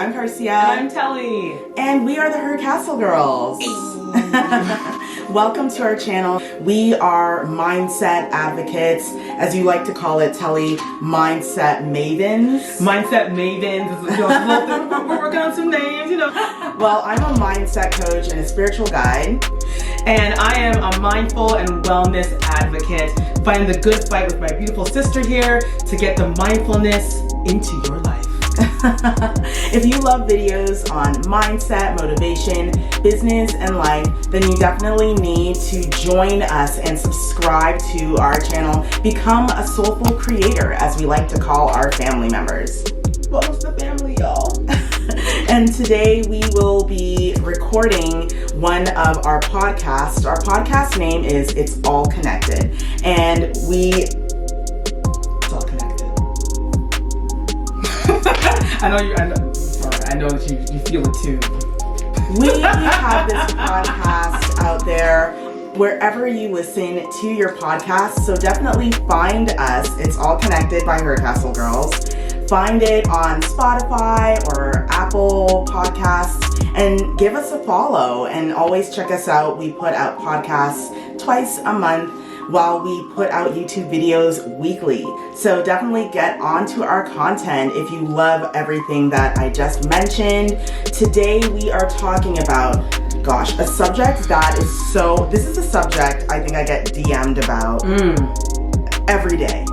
I'm Carcia. And I'm Telly. And we are the HercastleGirls. Welcome to our channel. We are mindset advocates, as you like to call it, Telly, mindset mavens. Mindset mavens. We're working on some names, Well, I'm a mindset coach and a spiritual guide. And I am a mindful and wellness advocate, fighting the good fight with my beautiful sister here to get the mindfulness into your life. If you love videos on mindset, motivation, business, and life, then you definitely need to join us and subscribe to our channel. Become a soulful creator, as we like to call our family members. Welcome to the family, y'all. And today we will be recording one of our podcasts. Our podcast name is It's All Connected. And it's all connected. I know that you feel it too. We have this podcast out there wherever you listen to your podcast. So definitely find us. It's All Connected by HercastleGirls. Find it on Spotify or Apple Podcasts and give us a follow, and always check us out. We put out podcasts twice a month while we put out YouTube videos weekly. So definitely get onto our content if you love everything that I just mentioned. Today we are talking about, a subject that is this is a subject I think I get DM'd about every day.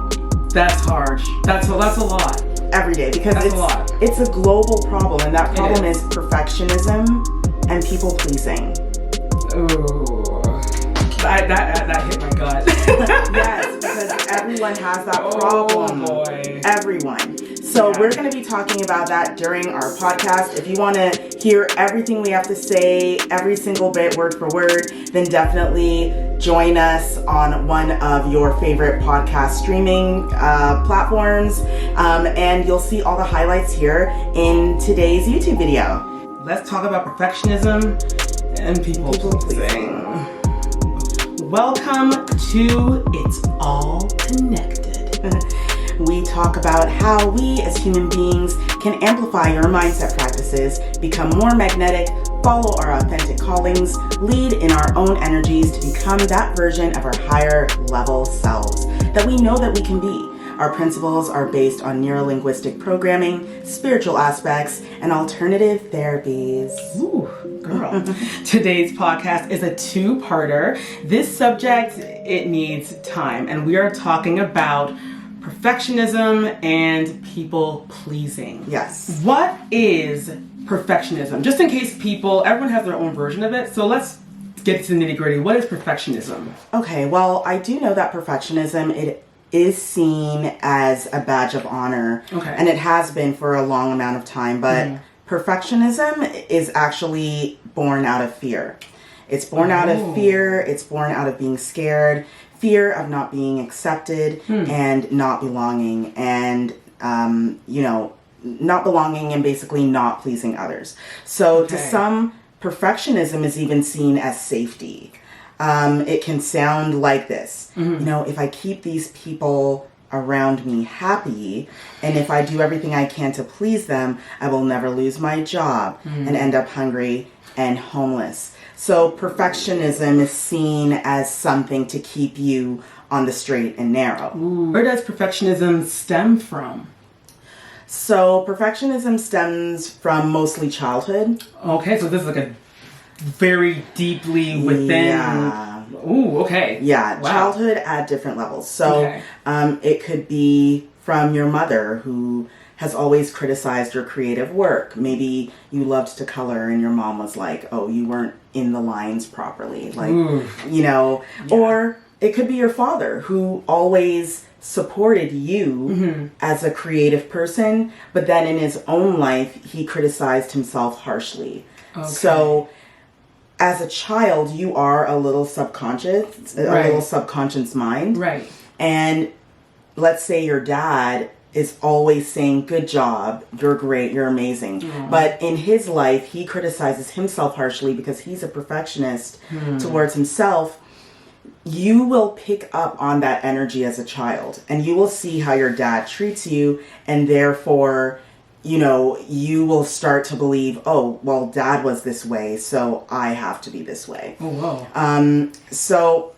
That's harsh. That's a lot. Every day, because it's a global problem, and that problem is perfectionism and people pleasing. Ooh, that hit my gut. Yes, because everyone has that problem. Oh boy. Everyone. So we're going to be talking about that during our podcast. If you want to hear everything we have to say, every single bit, word for word, then definitely join us on one of your favorite podcast streaming platforms. And you'll see all the highlights here in today's YouTube video. Let's talk about perfectionism and people pleasing. Welcome to It's All Connected. We talk about how we as human beings can amplify your mindset practices, become more magnetic, follow our authentic callings, lead in our own energies to become that version of our higher level selves that we know that we can be. Our principles are based on neuro-linguistic programming, spiritual aspects, and alternative therapies. Ooh, girl. Today's podcast is a two-parter. This subject, it needs time, and we are talking about perfectionism and people pleasing. Yes. What is perfectionism? Just in case everyone has their own version of it, so let's get to the nitty-gritty. What is perfectionism? Okay, well, I do know that perfectionism, it is seen as a badge of honor. Okay. And it has been for a long amount of time, but perfectionism is actually born out of fear. It's born out of fear, it's born out of being scared, fear of not being accepted and not belonging, and not belonging and basically not pleasing others. So to some, perfectionism is even seen as safety. It can sound like this. If I keep these people around me happy, and if I do everything I can to please them, I will never lose my job and end up hungry and homeless. So perfectionism is seen as something to keep you on the straight and narrow. Ooh. Where does perfectionism stem from? So perfectionism stems from mostly childhood. Okay, so this is like a very deeply within. Yeah. Ooh, okay. Yeah, wow. Childhood at different levels. So it could be from your mother, who has always criticized your creative work. Maybe you loved to color and your mom was like, oh, you weren't in the lines properly. Or it could be your father, who always supported you as a creative person, but then in his own life, he criticized himself harshly. Okay. So as a child, you are a little subconscious, a little subconscious mind. Right. And let's say your dad is always saying, good job, you're great, you're amazing. But in his life, he criticizes himself harshly because he's a perfectionist towards himself. You will pick up on that energy as a child, and you will see how your dad treats you, and therefore you will start to believe, oh, well, dad was this way, so I have to be this way. Oh, whoa. So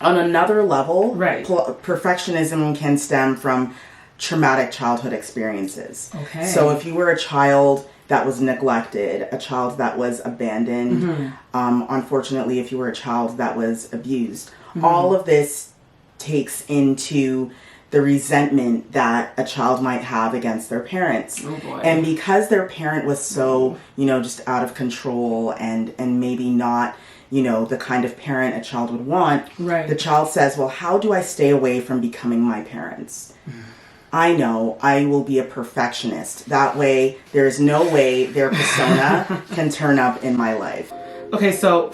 on another level, right. Perfectionism can stem from traumatic childhood experiences. Okay. So if you were a child that was neglected, a child that was abandoned, unfortunately, if you were a child that was abused, all of this takes into the resentment that a child might have against their parents. Oh boy. And because their parent was so, just out of control and maybe not, the kind of parent a child would want, right. the child says, well, how do I stay away from becoming my parents? I know I will be a perfectionist. That way, there's no way their persona can turn up in my life. Okay, so,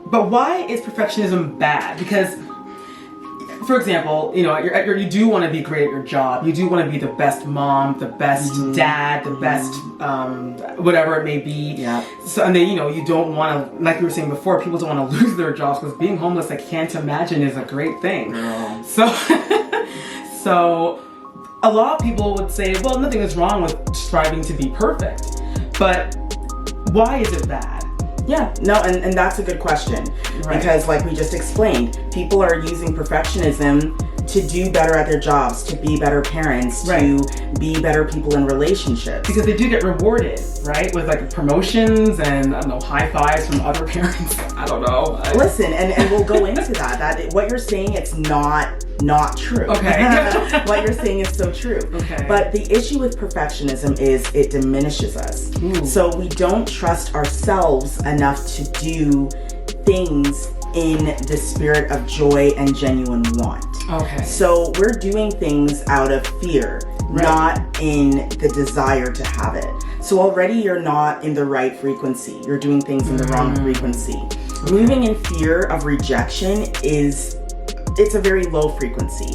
but why is perfectionism bad? Because, for example, you do want to be great at your job. You do want to be the best mom, the best dad, the best whatever it may be. Yeah. So, and then, you don't want to, like you were saying before, people don't want to lose their jobs because being homeless, I can't imagine, is a great thing. Girl. So a lot of people would say, well, nothing is wrong with striving to be perfect. But why is it bad? Yeah, no, and that's a good question. Right. Because like we just explained, people are using perfectionism to do better at their jobs, to be better parents, right. to be better people in relationships. Because they do get rewarded, right? With like promotions and, I don't know, high fives from other parents. I don't know. Listen, and we'll go into that. What you're saying, it's not true. Okay. What you're saying is so true. Okay. But the issue with perfectionism is it diminishes us. Ooh. So we don't trust ourselves enough to do things in the spirit of joy and genuine want. Okay. So we're doing things out of fear, right. not in the desire to have it. So already you're not in the right frequency. You're doing things in the wrong frequency. Okay. Moving in fear of rejection it's a very low frequency.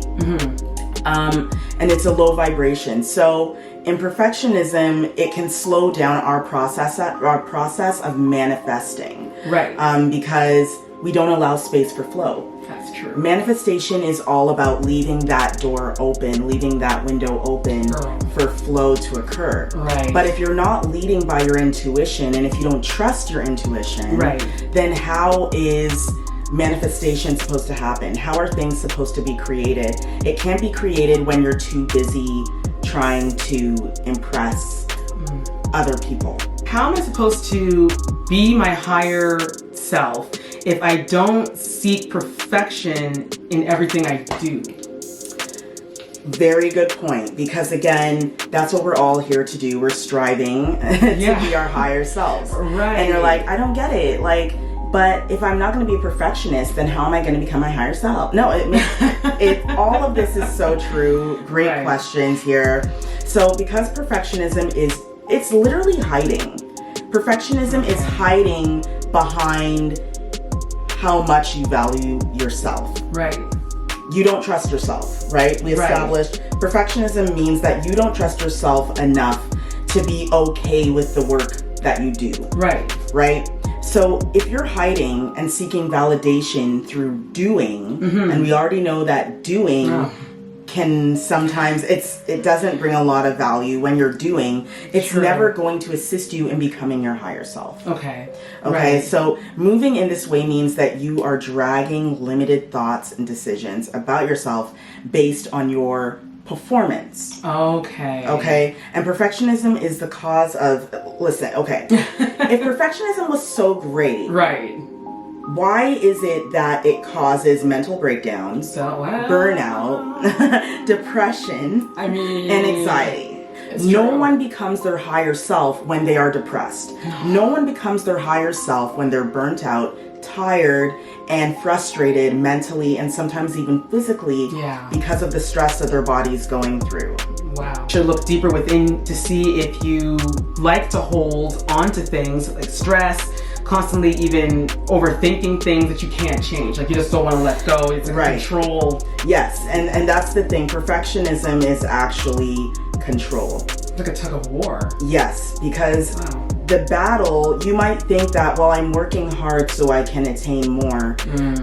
And it's a low vibration. So in perfectionism, it can slow down our process of manifesting. Right. Because we don't allow space for flow. That's true. Manifestation is all about leaving that door open, leaving that window open for flow to occur. Right. But if you're not leading by your intuition, and if you don't trust your intuition, right. then how is manifestation supposed to happen? How are things supposed to be created? It can't be created when you're too busy trying to impress other people. How am I supposed to be my higher self if I don't seek perfection in everything I do? Very good point, because again, that's what we're all here to do. We're striving to be our higher selves. Right. And you're like, I don't get it. But if I'm not going to be a perfectionist, then how am I going to become my higher self? No, all of this is so true. Great questions here. So because perfectionism it's literally hiding. Perfectionism is hiding behind how much you value yourself. Right. You don't trust yourself, right? We established perfectionism means that you don't trust yourself enough to be okay with the work that you do. Right. Right? So if you're hiding and seeking validation through doing, and we already know that doing can sometimes, it doesn't bring a lot of value when you're doing. It's never going to assist you in becoming your higher self. Okay. Okay, so moving in this way means that you are dragging limited thoughts and decisions about yourself based on your performance. Okay. And perfectionism is the cause of, listen, okay. If perfectionism was so great, right, why is it that it causes mental breakdowns, burnout, depression, and anxiety? No one becomes their higher self when they are depressed. No one becomes their higher self when they're burnt out, tired, and frustrated mentally and sometimes even physically because of the stress that their body's going through. Wow. Should look deeper within to see if you like to hold on to things like stress, constantly even overthinking things that you can't change. Like you just don't want to let go. It's control. Yes, and that's the thing. Perfectionism is actually control. It's like a tug of war. Yes, because the battle, you might think that, well, I'm working hard so I can attain more.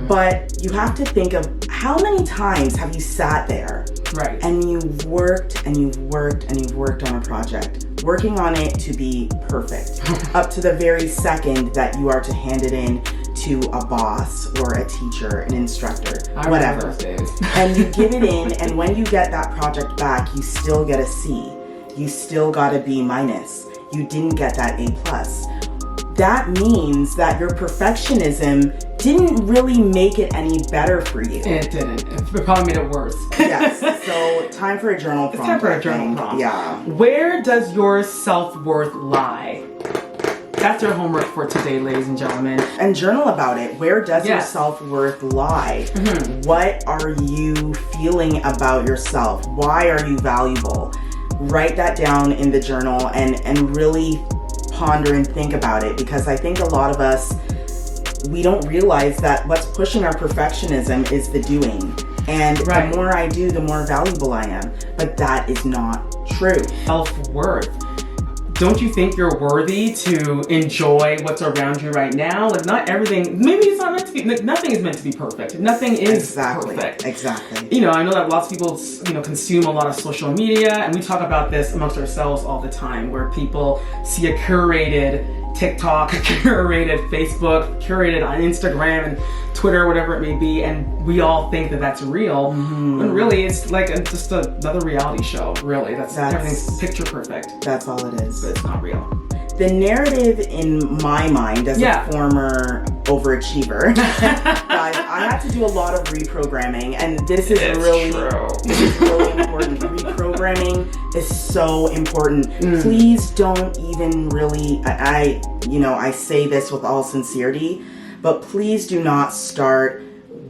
But you have to think of how many times have you sat there Right. And you've worked and you've worked and you've worked on a project, working on it to be perfect, up to the very second that you are to hand it in to a boss or a teacher, an instructor, whatever. And you give it in, and when you get that project back, you still get a C. You still got a B minus. You didn't get that A plus. That means that your perfectionism didn't really make it any better for you. It didn't. It probably made it worse. Yes. So time for a journal prompt. It's time for a journal prompt. Yeah. Where does your self-worth lie? That's your homework for today, ladies and gentlemen. And journal about it. Where does your self-worth lie? What are you feeling about yourself? Why are you valuable? Write that down in the journal and really ponder and think about it, because I think a lot of us, we don't realize that what's pushing our perfectionism is the doing. And the more I do, the more valuable I am. But that is not true. Self-worth. Don't you think you're worthy to enjoy what's around you right now? Like, not everything, maybe it's not meant to be, like, nothing is meant to be perfect. Nothing is perfect. Exactly. You know, I know that lots of people, you know, consume a lot of social media, and we talk about this amongst ourselves all the time, where people see a curated TikTok, curated Facebook, curated on Instagram and Twitter, whatever it may be, and we all think that that's real. When really it's like just another reality show, really. That's everything's picture perfect. That's all it is. But it's not real. The narrative in my mind as a former overachiever, guys, I had to do a lot of reprogramming, and this is really important. Reprogramming is so important. Please don't even really, I say this with all sincerity, but please do not start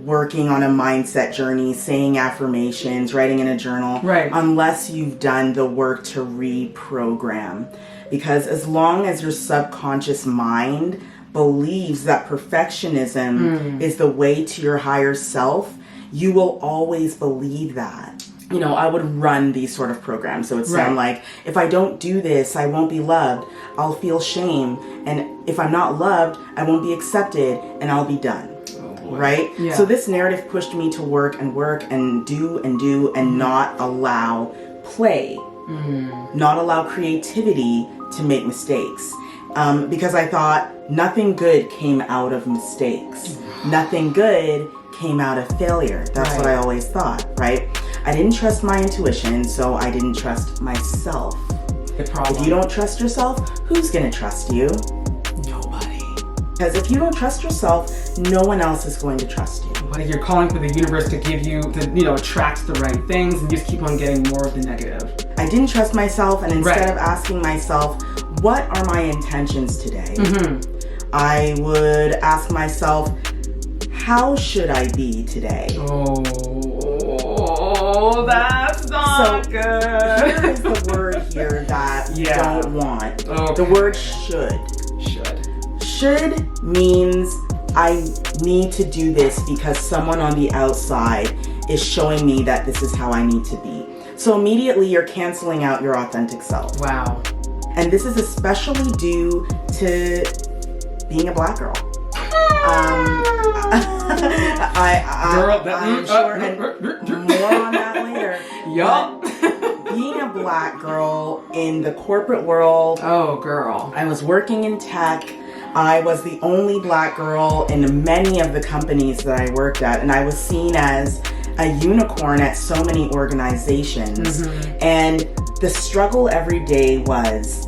working on a mindset journey, saying affirmations, writing in a journal, unless you've done the work to reprogram. Because as long as your subconscious mind believes that perfectionism is the way to your higher self, you will always believe that. You know, I would run these sort of programs. So it would sound like, if I don't do this, I won't be loved. I'll feel shame. And if I'm not loved, I won't be accepted, and I'll be done. Right? Yeah. So this narrative pushed me to work and do and not allow play, not allow creativity to make mistakes. Because I thought nothing good came out of mistakes. Nothing good came out of failure. That's what I always thought, right? I didn't trust my intuition, so I didn't trust myself. If you don't trust yourself, who's gonna trust you? Nobody. Because if you don't trust yourself, no one else is going to trust you. Like, you're calling for the universe to give you, attract the right things, and you just keep on getting more of the negative. I didn't trust myself, and instead of asking myself, what are my intentions today? I would ask myself, how should I be today? Oh, that's not good. Here is the word here that you don't want. The word should. Should means I need to do this because someone on the outside is showing me that this is how I need to be. So immediately you're canceling out your authentic self. Wow. And this is especially due to being a Black girl. I'm sure, and more on that later. Yup. Being a Black girl in the corporate world. Oh, girl. I was working in tech. I was the only Black girl in many of the companies that I worked at, and I was seen as a unicorn at so many organizations. And the struggle every day was,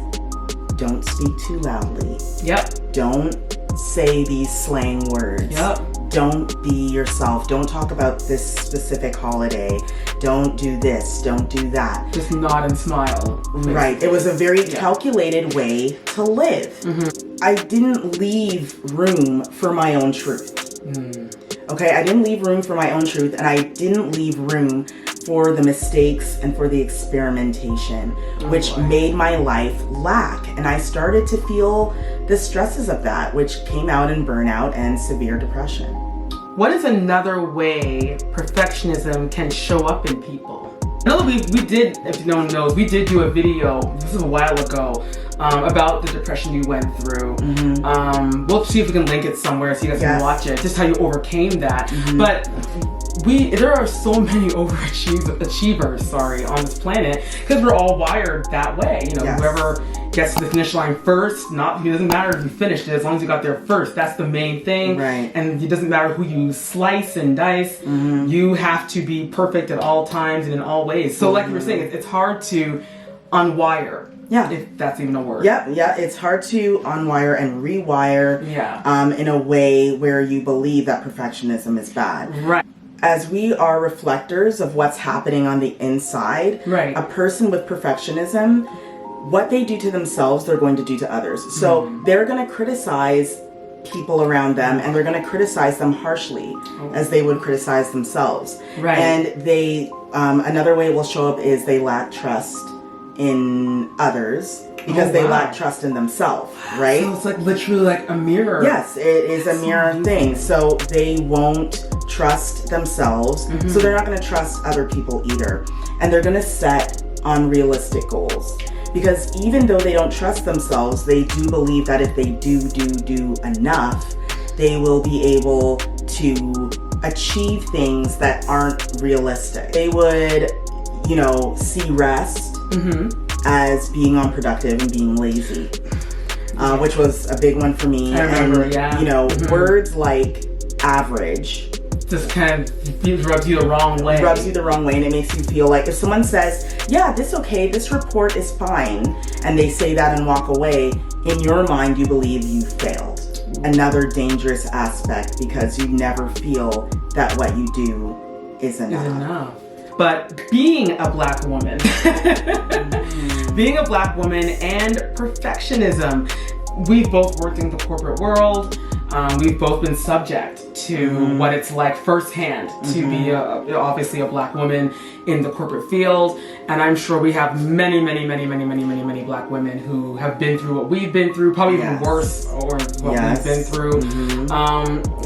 don't speak too loudly. Yep. Don't say these slang words. Yep. Don't be yourself. Don't talk about this specific holiday. Don't do this. Don't do that. Just nod and smile. Right. It was a very calculated way to live. I didn't leave room for my own truth. Okay, I didn't leave room for my own truth, and I didn't leave room for the mistakes and for the experimentation, which made my life lack. And I started to feel the stresses of that, which came out in burnout and severe depression. What is another way perfectionism can show up in people? I know that we did, if no one knows, we did do a video, this is a while ago, about the depression you went through. We'll see if we can link it somewhere so you guys can watch it, just how you overcame that. But there are so many overachievers on this planet, because we're all wired that way. Yes. Whoever gets to the finish line first, it doesn't matter if you finished it, as long as you got there first. That's the main thing. Right. And it doesn't matter who you slice and dice. You have to be perfect at all times and in all ways. So like you were saying, it's hard to unwire. Yeah. If that's even a word. Yeah. It's hard to unwire and rewire in a way where you believe that perfectionism is bad. Right. As we are reflectors of what's happening on the inside, right. A person with perfectionism, what they do to themselves, they're going to do to others. So they're going to criticize people around them, and they're going to criticize them harshly as they would criticize themselves. Right. And they, another way it will show up is they lack trust in others because they lack trust in themselves, right? So it's like literally like a mirror. Yes, it is a mirror thing. So they won't trust themselves, so they're not going to trust other people either. And they're going to set unrealistic goals. Because even though they don't trust themselves, they do believe that if they do enough, they will be able to achieve things that aren't realistic. They would, see rest as being unproductive and being lazy, which was a big one for me. I remember, words like average just kind of rubs you the wrong way. And it makes you feel like if someone says, yeah, this report is fine, and they say that and walk away, in your mind you believe you failed. Another dangerous aspect, because you never feel that what you do is enough. But being a Black woman, and perfectionism, we've both worked in the corporate world. We've both been subject to what it's like firsthand to be obviously a Black woman in the corporate field. And I'm sure we have many Black women who have been through what we've been through, probably even worse or what we've been through.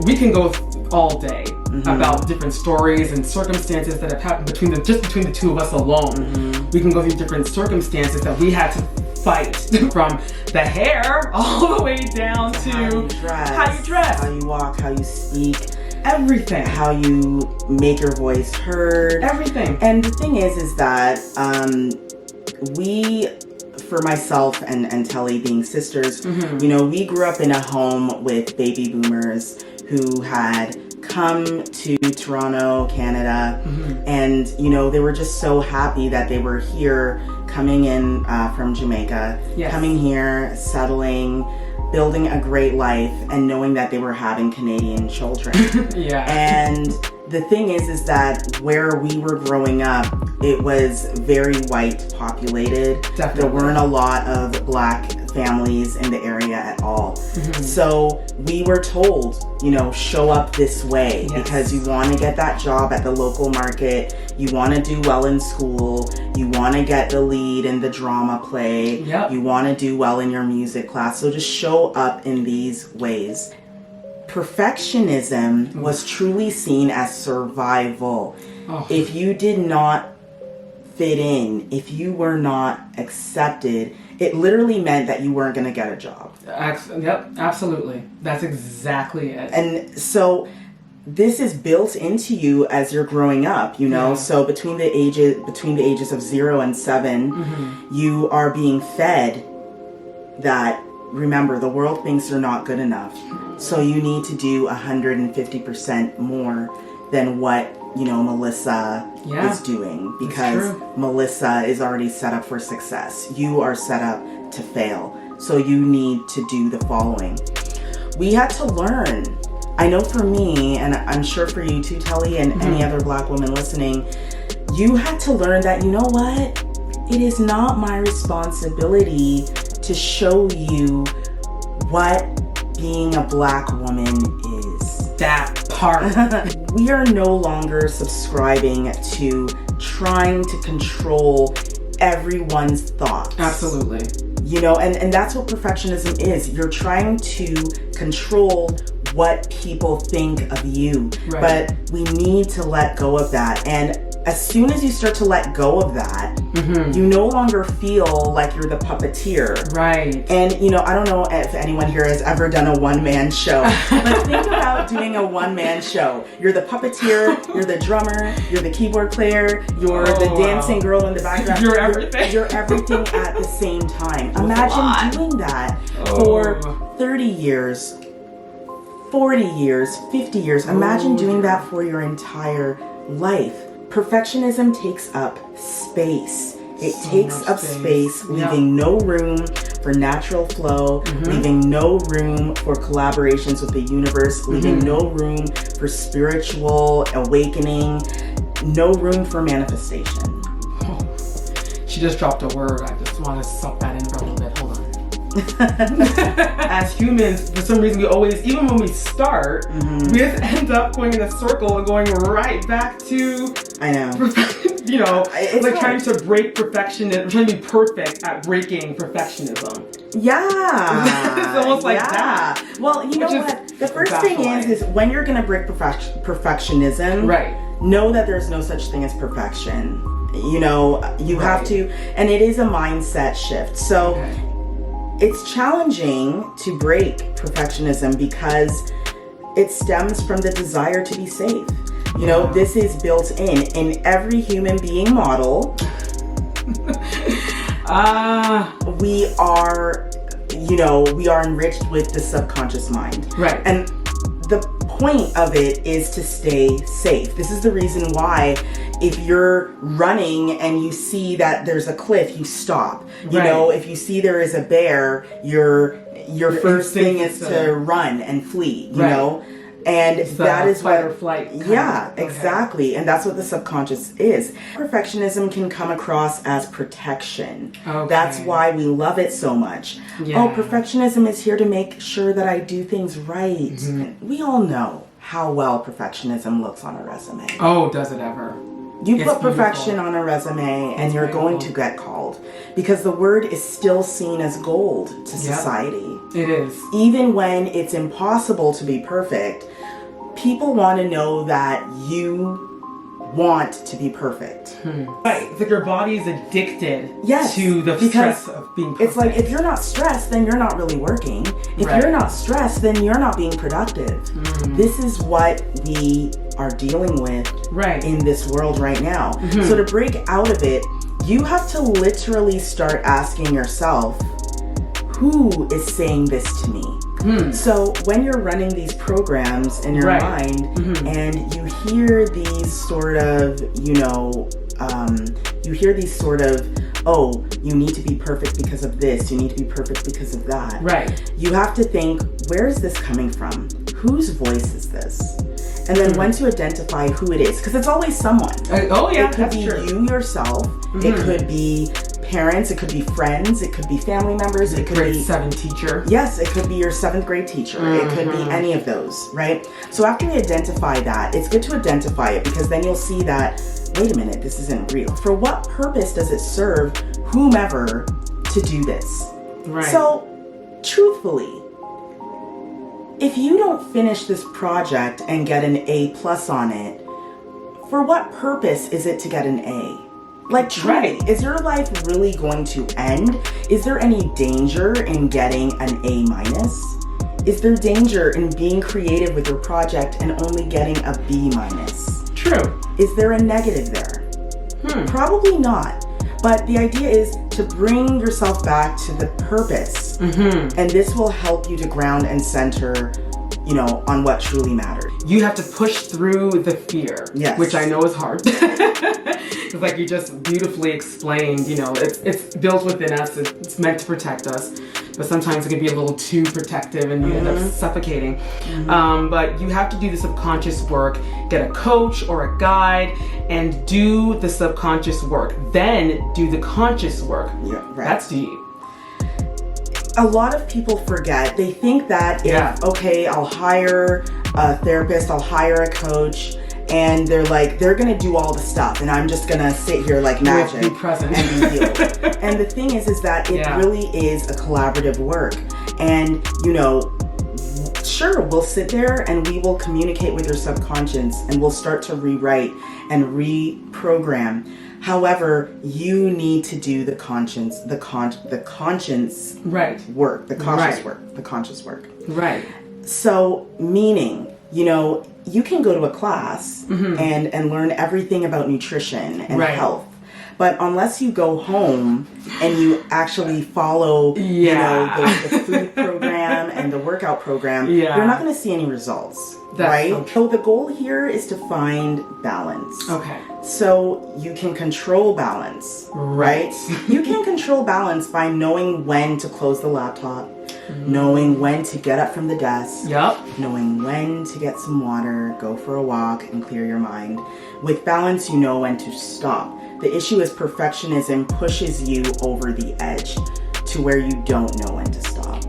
We can go all day about different stories and circumstances that have happened between the two of us alone. We can go through different circumstances that we had to fight, from the hair all the way down to how you dress, how you walk, how you speak, everything, how you make your voice heard, everything. And the thing is that we, for myself and Telly being sisters, we grew up in a home with baby boomers who had come to Toronto, Canada, and they were just so happy that they were here, coming in from Jamaica, coming here, settling, building a great life, and knowing that they were having Canadian children. And the thing is that where we were growing up, it was very white populated. Definitely. There weren't a lot of Black families in the area at all. So we were told, show up this way because you want to get that job at the local market, you want to do well in school, you want to get the lead in the drama play, you want to do well in your music class, so just show up in these ways. Perfectionism was truly seen as survival. If you did not fit in, if you were not accepted, it literally meant that you weren't going to get a job. Yep, absolutely. That's exactly it. And so this is built into you as you're growing up, So between the ages of 0 and 7, you are being fed that, remember, the world thinks you're not good enough. So you need to do 150% more than what Melissa is doing, because Melissa is already set up for success. You are set up to fail. So you need to do the following. We had to learn. I know for me, and I'm sure for you too, Telly, and any other Black woman listening, you had to learn that, it is not my responsibility to show you what being a Black woman is. That part. We are no longer subscribing to trying to control everyone's thoughts. Absolutely. And that's what perfectionism is. You're trying to control what people think of you. But we need to let go of that. And as soon as you start to let go of that, you no longer feel like you're the puppeteer. Right. And, I don't know if anyone here has ever done a one-man show, but think about doing a one-man show. You're the puppeteer, you're the drummer, you're the keyboard player, you're the dancing girl in the background. You're everything. You're everything at the same time. Imagine doing that for 30 years, 40 years, 50 years. Imagine doing that for your entire life. Perfectionism takes up space. It takes up space, leaving no room for natural flow, leaving no room for collaborations with the universe, leaving no room for spiritual awakening, no room for manifestation. Oh, she just dropped a word. I just want to suck that in for a little bit. Hold on. As humans, for some reason, we always, even when we start, we just end up going in a circle and going right back to, I know. It's like trying to break perfectionism, trying to be perfect at breaking perfectionism. Yeah. It's almost like that. Well, you know what? The first thing is when you're going to break perfectionism, know that there's no such thing as perfection. You have to, and it is a mindset shift. So it's challenging to break perfectionism because it stems from the desire to be safe. This is built in every human being model. We are enriched with the subconscious mind. Right. And the point of it is to stay safe. This is the reason why if you're running and you see that there's a cliff, you stop. If you see there is a bear, your first thing is to run and flee, you know? And that is fight or flight. Exactly. And that's what the subconscious is. Perfectionism can come across as protection. That's why we love it so much. Perfectionism is here to make sure that I do things right. We all know how well perfectionism looks on a resume. Oh, does it ever? You put perfection on a resume and you're going to get called because the word is still seen as gold to society. It is. Even when it's impossible to be perfect, people want to know that you want to be perfect. Right. It's like your body is addicted to the stress of being perfect. It's like if you're not stressed, then you're not really working. If you're not stressed, then you're not being productive. This is what we are dealing with in this world right now. So to break out of it, you have to literally start asking yourself, who is saying this to me? So when you're running these programs in your mind and you hear these sort of, oh, you need to be perfect because of this, you need to be perfect because of that. You have to think, where is this coming from? Whose voice is this? And then once you identify who it is, because it's always someone. It could be you yourself. It could be parents. It could be friends. It could be family members. It could grade be 7 teacher. Yes, it could be your 7th grade teacher. It could be any of those, right? So after you identify that, it's good to identify it because then you'll see that, wait a minute, this isn't real. For what purpose does it serve whomever to do this? So, truthfully, if you don't finish this project and get an A+ on it, for what purpose is it to get an A? Like, truly, is your life really going to end? Is there any danger in getting an A-? Is there danger in being creative with your project and only getting a B-? True. Is there a negative there? Probably not. But the idea is to bring yourself back to the purpose. And this will help you to ground and center, on what truly matters. You have to push through the fear, which I know is hard. It's like you just beautifully explained, it's built within us. It's meant to protect us. But sometimes it can be a little too protective and you end up suffocating. But you have to do the subconscious work, get a coach or a guide, and do the subconscious work. Then do the conscious work. That's deep. A lot of people forget. They think that I'll hire a therapist, I'll hire a coach, and they're gonna do all the stuff, and I'm just gonna sit here like magic be present and be healed. And the thing is that it really is a collaborative work. And sure, we'll sit there and we will communicate with your subconscious, and we'll start to rewrite, and reprogram. However, you need to do the conscience work, the conscious work. Right. So, meaning, you can go to a class and learn everything about nutrition and health. But unless you go home and you actually follow, the food program and the workout program, you're not going to see any results, right? So the goal here is to find balance. Okay. So you can control balance, right? You can control balance by knowing when to close the laptop, knowing when to get up from the desk, knowing when to get some water, go for a walk, and clear your mind. With balance, you know when to stop. The issue is perfectionism pushes you over the edge to where you don't know when to stop.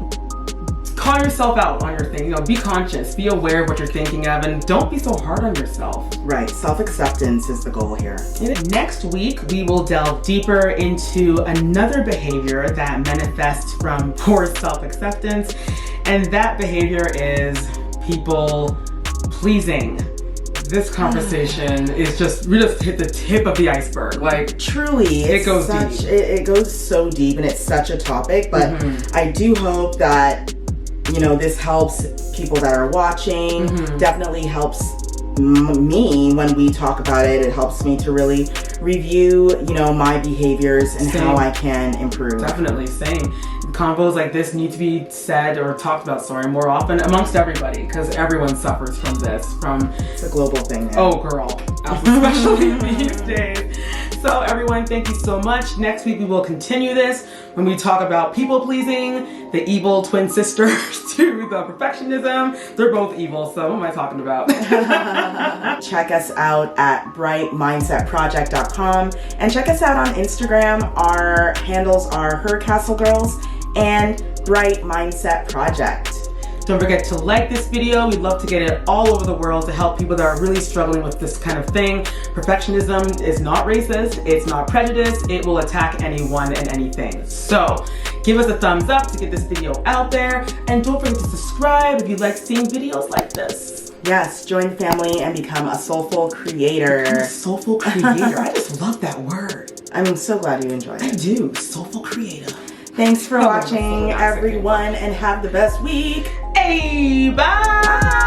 Call yourself out on your thing. Be conscious, be aware of what you're thinking of, and don't be so hard on yourself. Right, self-acceptance is the goal here. Next week, we will delve deeper into another behavior that manifests from poor self-acceptance, and that behavior is people pleasing. This conversation is we just hit the tip of the iceberg. Like, truly, it goes deep. It goes so deep, and it's such a topic, but I do hope that this helps people that are watching. Definitely helps me when we talk about it. It helps me to really review, my behaviors and how I can improve. Definitely, same. Convos like this need to be said or talked about, more often amongst everybody, because everyone suffers from this. It's a global thing now. Oh, girl. Especially these days. So everyone, thank you so much. Next week we will continue this when we talk about people pleasing, the evil twin sisters to the perfectionism. They're both evil, so what am I talking about? Check us out at brightmindsetproject.com and check us out on Instagram. Our handles are HercastleGirls and Bright Mindset Project. Don't forget to like this video. We'd love to get it all over the world to help people that are really struggling with this kind of thing. Perfectionism is not racist. It's not prejudice. It will attack anyone and anything. So give us a thumbs up to get this video out there. And don't forget to subscribe if you like seeing videos like this. Yes, join the family and become a soulful creator. A soulful creator. I just love that word. I'm so glad you enjoyed it. I do. Soulful creator. Thanks for watching, everyone, and have the best week. Hey, bye!